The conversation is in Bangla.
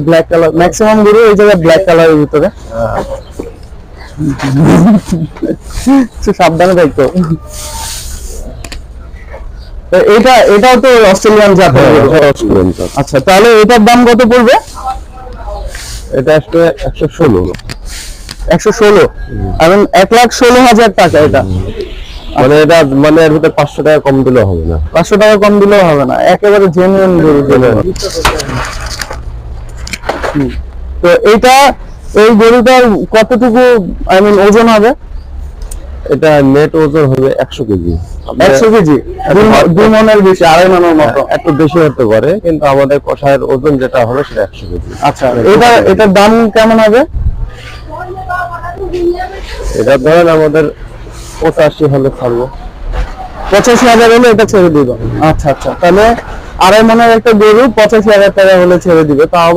ব্ল্যাক কালার ম্যাক্সিমাম গরু এই জায়গায় ব্ল্যাক কালারের ভিতরে। সাবধানে দেখতো। এটাও তো অস্ট্রেলিয়ান জাত। আচ্ছা, তাহলে এটার দাম কত পড়বে? এটা আসলে 116। 116 এবং 1,16,000 টাকা এটা। মানে এটা মানে এর ভিতরে 500 টাকা কম দিলেও হবে না। 500 টাকা কম দিলেও হবে না, একেবারে জেনুইন গরু। তো এই গরুটার কতটুকু ওজন হবে? এটা নেট ওজন হবে 100 কেজি। 100 কেজি, 2 মনের বেশি, 2.5 মনের মতো। একটু বেশি হতে পারে, কিন্তু আমাদের কষায়ের ওজন যেটা হবে সেটা 100 কেজি। আচ্ছা, এটার দাম কেমন হবে? এটা ধরেন আমাদের 85 হলে ছাড়বো। 85,000 হলে এটা ছেড়ে দিব। আচ্ছা, তাহলে 2.5 মনের একটা গরু 85,000 টাকা হলে ছেড়ে দিবে, তাও আবার